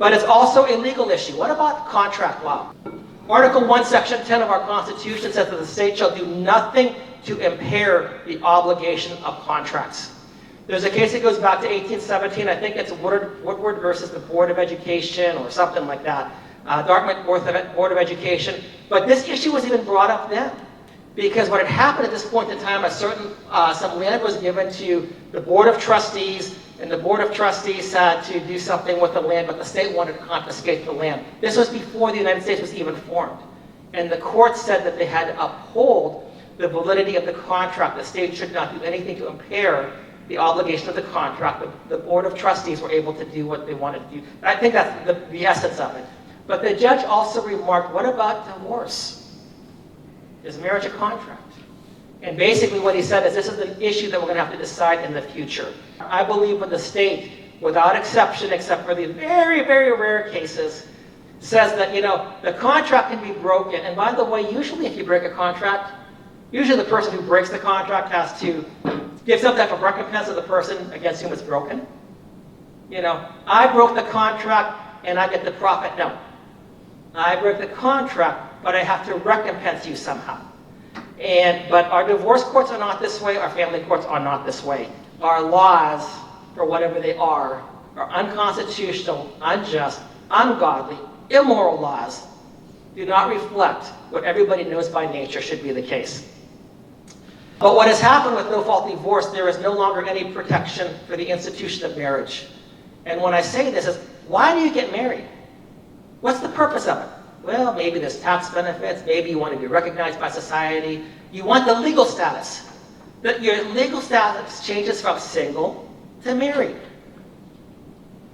But it's also a legal issue. What about contract law? Article 1, Section 10 of our Constitution says that the state shall do nothing to impair the obligation of contracts. There's a case that goes back to 1817. I think it's Woodward versus the Board of Education or something like that. Dartmouth Board of Education. But this issue was even brought up then. Because what had happened at this point in time, some land was given to the Board of Trustees, and the Board of Trustees had to do something with the land, but the state wanted to confiscate the land. This was before the United States was even formed. And the court said that they had to uphold the validity of the contract. The state should not do anything to impair the obligation of the contract. The Board of Trustees were able to do what they wanted to do. I think that's the essence of it. But the judge also remarked, what about divorce? Is marriage a contract? And basically what he said is this is an issue that we're going to have to decide in the future. I believe when the state, without exception, except for the very, very rare cases, says that, the contract can be broken. And by the way, usually if you break a contract, usually the person who breaks the contract has to give some type of recompense to the person against whom it's broken. I broke the contract and I get the profit. No. I broke the contract, but I have to recompense you somehow. But our divorce courts are not this way, our family courts are not this way. Our laws, for whatever they are unconstitutional, unjust, ungodly, immoral laws, do not reflect what everybody knows by nature should be the case. But what has happened with no-fault divorce, there is no longer any protection for the institution of marriage. And when I say this, is why do you get married? What's the purpose of it? Well, maybe there's tax benefits, maybe you want to be recognized by society. You want the legal status. That your legal status changes from single to married.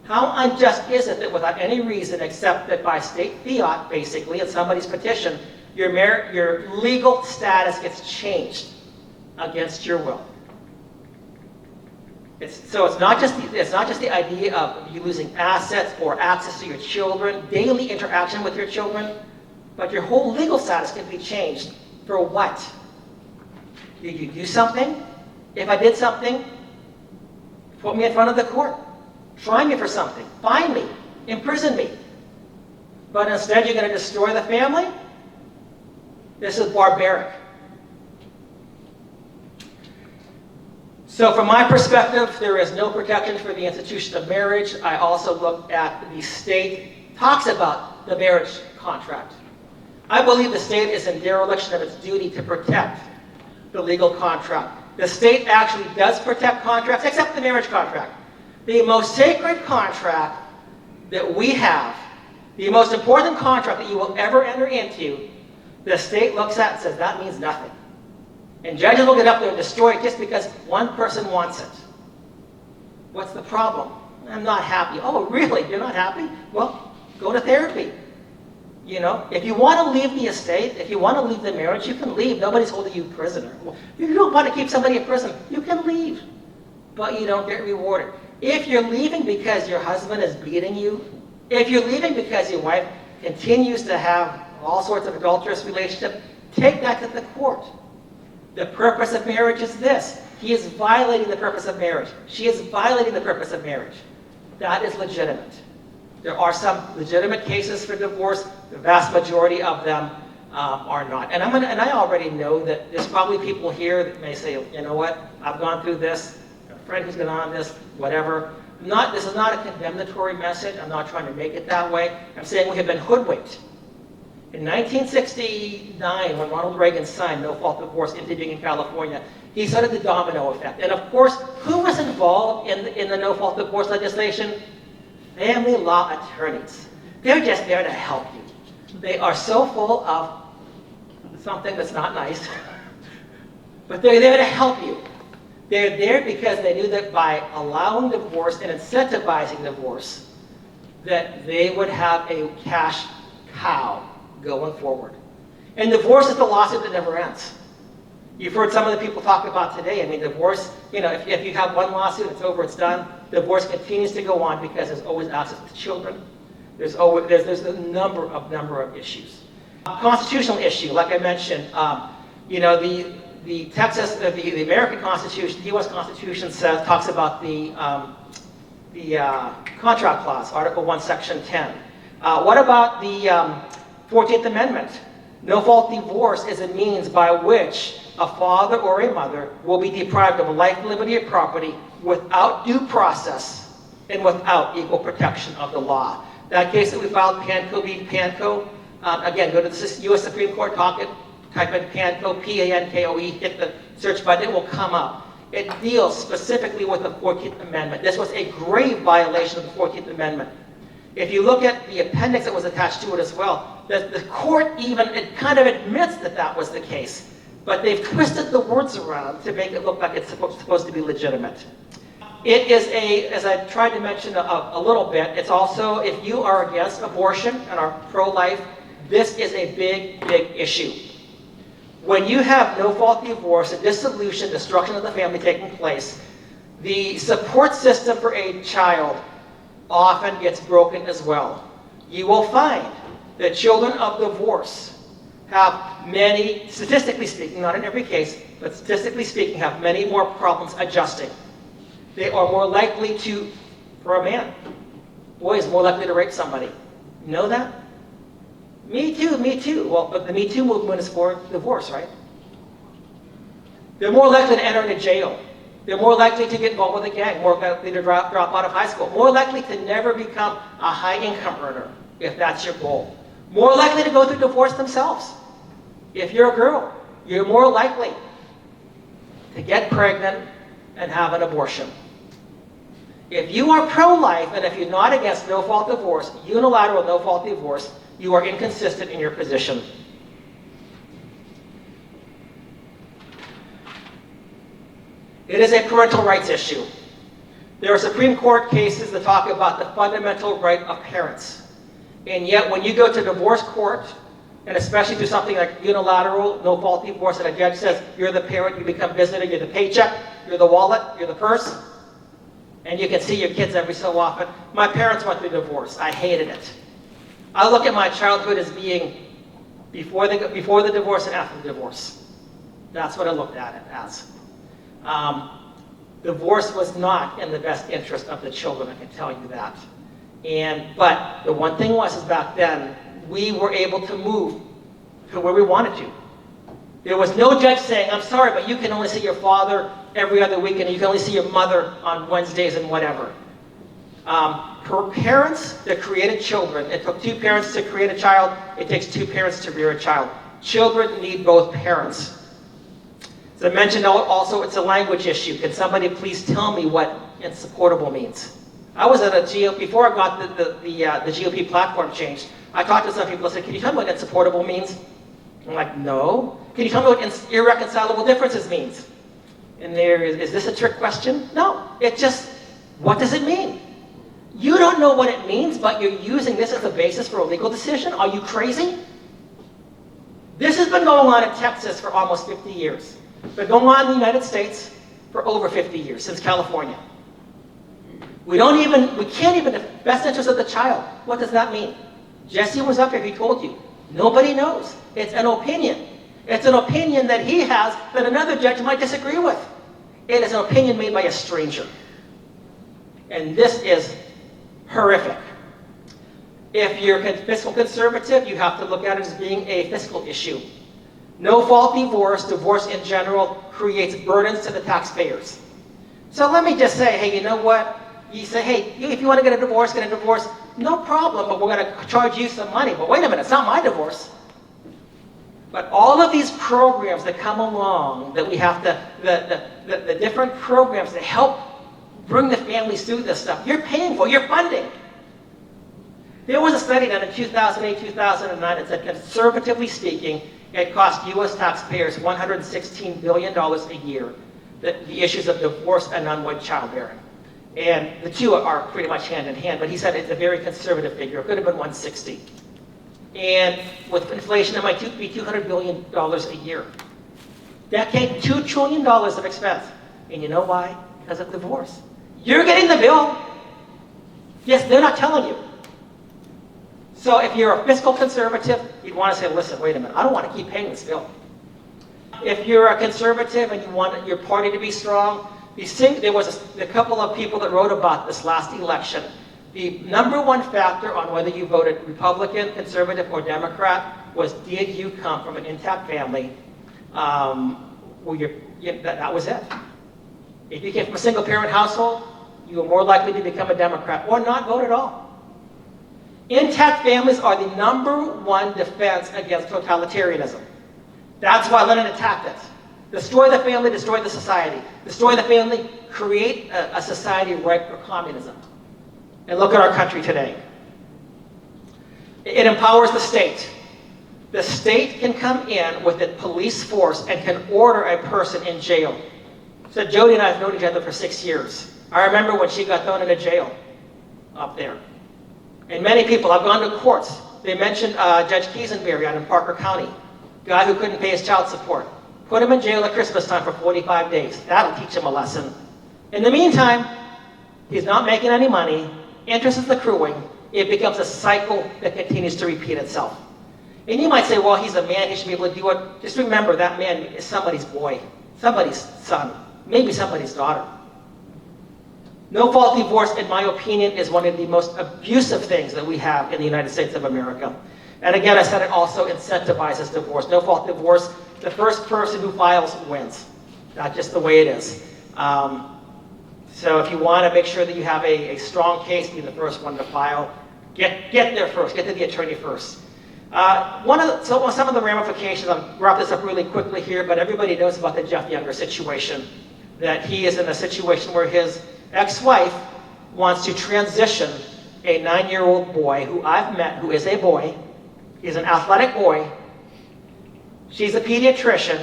How unjust is it that without any reason except that by state fiat, basically, in somebody's petition, your legal status gets changed against your will? So it's not just the idea of you losing assets or access to your children, daily interaction with your children, but your whole legal status can be changed. For what? Did you do something? If I did something, put me in front of the court. Try me for something. Fine me. Imprison me. But instead you're going to destroy the family? This is barbaric. So from my perspective, there is no protection for the institution of marriage. I also look at the state talks about the marriage contract. I believe the state is in dereliction of its duty to protect the legal contract. The state actually does protect contracts, except the marriage contract. The most sacred contract that we have, the most important contract that you will ever enter into, the state looks at and says, that means nothing. And judges will get up there and destroy it just because one person wants it. What's the problem? I'm not happy. Oh, really? You're not happy? Well, go to therapy. If you want to leave the estate, if you want to leave the marriage, you can leave. Nobody's holding you prisoner. Well, if you don't want to keep somebody in prison, you can leave. But you don't get rewarded. If you're leaving because your husband is beating you, if you're leaving because your wife continues to have all sorts of adulterous relationships, take that to the court. The purpose of marriage is this. He is violating the purpose of marriage. She is violating the purpose of marriage. That is legitimate. There are some legitimate cases for divorce. The vast majority of them are not. And I already know that there's probably people here that may say, you know what, I've gone through this, a friend who's gone on this, whatever. This is not a condemnatory message. I'm not trying to make it that way. I'm saying we have been hoodwinked. In 1969, when Ronald Reagan signed no-fault divorce into being in California, he started the domino effect. And of course, who was involved in the no-fault divorce legislation? Family law attorneys. They're just there to help you. They are so full of something that's not nice, but they're there to help you. They're there because they knew that by allowing divorce and incentivizing divorce, that they would have a cash cow going forward. And divorce is the lawsuit that never ends. You've heard some of the people talk about today. I mean, divorce, if you have one lawsuit, it's over, it's done. Divorce continues to go on because there's always access to children. There's a number of issues. Constitutional issue, like I mentioned, the American Constitution, the U.S. Constitution talks about the contract clause, Article 1, Section 10. What about the 14th Amendment? No-fault divorce is a means by which a father or a mother will be deprived of life, liberty, or property without due process and without equal protection of the law. That case that we filed, Panko v. Panko, again, go to the U.S. Supreme Court, type in Panko, P-A-N-K-O-E, hit the search button, it will come up. It deals specifically with the 14th Amendment. This was a grave violation of the 14th Amendment. If you look at the appendix that was attached to it as well, the court even, it kind of admits that that was the case, but they've twisted the words around to make it look like it's supposed to be legitimate. It is as I tried to mention a little bit, it's also, if you are against abortion and are pro-life, this is a big, big issue. When you have no-fault divorce, a dissolution, destruction of the family taking place, the support system for a child often gets broken as well. You will find that children of divorce have many, statistically speaking, not in every case, but statistically speaking, have many more problems adjusting. They are more likely to, for a man, boy is more likely to rape somebody. You know that? Me too, me too. Well, but the Me Too movement is for divorce, right? They're more likely to enter into jail. They're more likely to get involved with a gang, more likely to drop out of high school, more likely to never become a high-income earner, if that's your goal. More likely to go through divorce themselves. If you're a girl, you're more likely to get pregnant and have an abortion. If you are pro-life, and if you're not against no-fault divorce, unilateral no-fault divorce, you are inconsistent in your position. It is a parental rights issue. There are Supreme Court cases that talk about the fundamental right of parents. And yet, when you go to divorce court, and especially do something like unilateral, no-fault divorce, and a judge says, you're the parent, you become visitor, you're the paycheck, you're the wallet, you're the purse, and you can see your kids every so often. My parents went through divorce. I hated it. I look at my childhood as being before the divorce and after the divorce. That's what I looked at it as. Divorce was not in the best interest of the children, I can tell you that. But the one thing was, is back then, we were able to move to where we wanted to. There was no judge saying, I'm sorry, but you can only see your father every other weekend, you can only see your mother on Wednesdays and whatever. For parents that created children, it took two parents to create a child, it takes two parents to rear a child. Children need both parents. As I mentioned also, it's a language issue. Can somebody please tell me what insupportable means? I was at a GOP, before I got the GOP platform changed, I talked to some people and said, can you tell me what insupportable means? I'm like, no. Can you tell me what irreconcilable differences means? And is this a trick question? No. It's just, what does it mean? You don't know what it means, but you're using this as a basis for a legal decision? Are you crazy? This has been going on in Texas for almost 50 years. It's been going on in the United States for over 50 years, since California. We can't even, the best interest of the child. What does that mean? Jesse was up here, he told you. Nobody knows. It's an opinion. It's an opinion that he has that another judge might disagree with. It is an opinion made by a stranger. And this is horrific. If you're fiscal conservative, you have to look at it as being a fiscal issue. No-fault divorce in general, creates burdens to the taxpayers. So let me just say, hey, you know what? You say, hey, if you want to get a divorce, no problem, but we're going to charge you some money. But wait a minute, it's not my divorce. But all of these programs that come along, that we have to, the different programs that help bring the families through this stuff, you're paying for, you're funding. There was a study done in 2008, 2009 that said, conservatively speaking, it cost U.S. taxpayers $116 billion a year, the issues of divorce and unwanted childbearing. And the two are pretty much hand in hand, but he said it's a very conservative figure. It could have been 160. And with inflation, it might be $200 billion a year. Decade, $2 trillion of expense. And you know why? Because of divorce. You're getting the bill. Yes, they're not telling you. So if you're a fiscal conservative, you'd want to say, listen, wait a minute, I don't want to keep paying this bill. If you're a conservative and you want your party to be strong, There was a couple of people that wrote about this last election. The number one factor on whether you voted Republican, Conservative, or Democrat was, did you come from an intact family? That was it. If you came from a single-parent household, you were more likely to become a Democrat or not vote at all. Intact families are the number one defense against totalitarianism. That's why Lenin attacked it. Destroy the family, destroy the society. Destroy the family, create a society ripe for communism. And look at our country today. It empowers the state. The state can come in with a police force and can order a person in jail. So Jody and I have known each other for 6 years. I remember when she got thrown into jail up there. And many people, I've gone to courts. They mentioned Judge Kiesenberry out in Parker County, guy who couldn't pay his child support. Put him in jail at Christmas time for 45 days. That'll teach him a lesson. In the meantime, he's not making any money. Interest is accruing. It becomes a cycle that continues to repeat itself. And you might say, well, he's a man. He should be able to do it. Just remember, that man is somebody's boy, somebody's son, maybe somebody's daughter. No-fault divorce, in my opinion, is one of the most abusive things that we have in the United States of America. And again, I said it also incentivizes divorce. No-fault divorce, the first person who files wins. Not just the way it is. So if you want to make sure that you have a strong case, be the first one to file. Get there first. Get to the attorney first. Some of the ramifications, I'll wrap this up really quickly here, but everybody knows about the Jeff Younger situation. That he is in a situation where his ex-wife wants to transition a 9-year-old boy who I've met, who is a boy. He's an athletic boy. She's a pediatrician.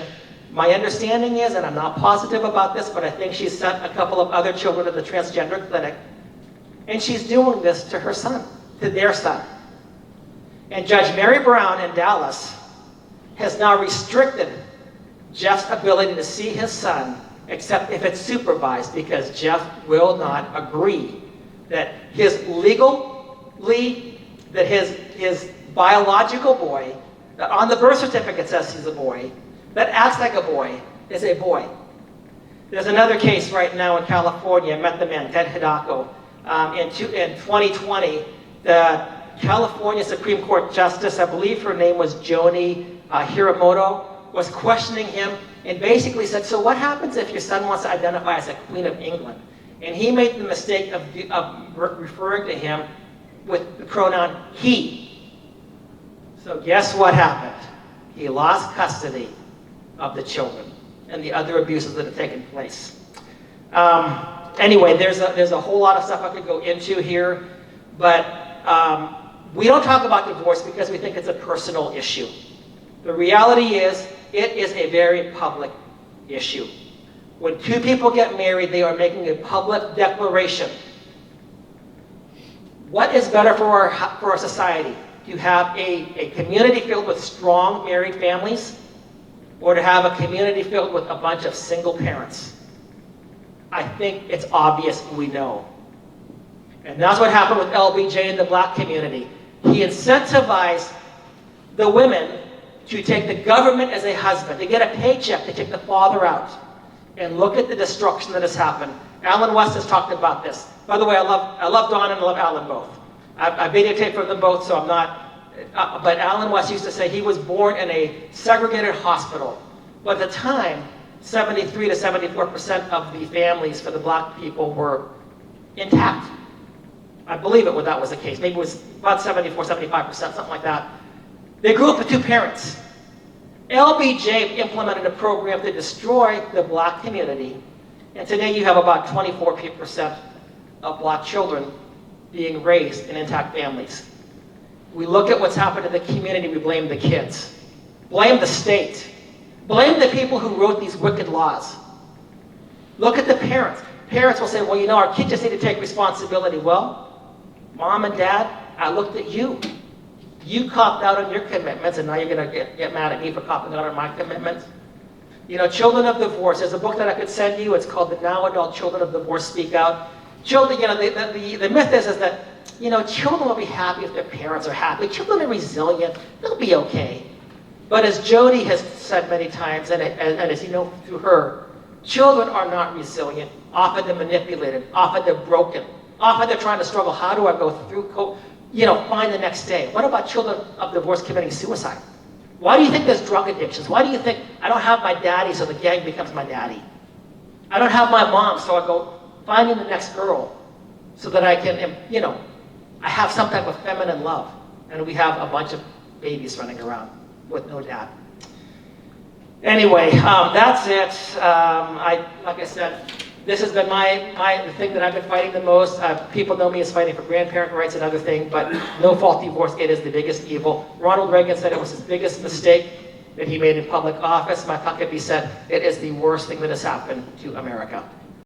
My understanding is, and I'm not positive about this, but I think she's sent a couple of other children to the transgender clinic, and she's doing this to her son, to their son. And Judge Mary Brown in Dallas has now restricted Jeff's ability to see his son except if it's supervised, because Jeff will not agree that his biological boy, that on the birth certificate says he's a boy, that acts like a boy, is a boy. There's another case right now in California. I met the man, Ted Hidako. In 2020, the California Supreme Court Justice, I believe her name was Joni Hiramoto, was questioning him and basically said, so what happens if your son wants to identify as a Queen of England? And he made the mistake of referring to him with the pronoun he. So guess what happened? He lost custody of the children and the other abuses that have taken place. Anyway, there's a whole lot of stuff I could go into here, but we don't talk about divorce because we think it's a personal issue. The reality is, it is a very public issue. When two people get married, they are making a public declaration. What is better for our society? To have a community filled with strong married families, or to have a community filled with a bunch of single parents? I think it's obvious we know. And that's what happened with LBJ in the black community. He incentivized the women to take the government as a husband, to get a paycheck, to take the father out. And look at the destruction that has happened. Alan West has talked about this. By the way, I love Don and I love Alan both. I videotaped for them both, so I'm not, but Alan West used to say he was born in a segregated hospital. But at the time, 73 to 74% of the families for the black people were intact. I believe that was the case. Maybe it was about 74, 75%, something like that. They grew up with two parents. LBJ implemented a program to destroy the black community, and today you have about 24% of black children being raised in intact families. We look at what's happened to the community, we blame the kids. Blame the state. Blame the people who wrote these wicked laws. Look at the parents. Parents will say, well, you know, our kids just need to take responsibility. Well, mom and dad, I looked at you. You copped out on your commitments, and now you're going to get mad at me for copping out on my commitments. You know, Children of Divorce, there's a book that I could send you. It's called The Now Adult Children of Divorce Speak Out. Children, you know, the myth is that, you know, children will be happy if their parents are happy. Children are resilient. They'll be okay. But as Jody has said many times, and as you know through her, children are not resilient Often they're manipulated. Often they're broken. Often they're trying to struggle. How do I go through, find the next day? What about children of divorce committing suicide? Why do you think there's drug addictions? Why do you think I don't have my daddy, so the gang becomes my daddy? I don't have my mom, so I go finding the next girl so that I can, I have some type of feminine love. And we have a bunch of babies running around with no dad. Anyway, that's it. Like I said, this has been the thing that I've been fighting the most. People know me as fighting for grandparent rights and other things, but no fault divorce, it is the biggest evil. Ronald Reagan said it was his biggest mistake that he made in public office. My Huckabee said it is the worst thing that has happened to America.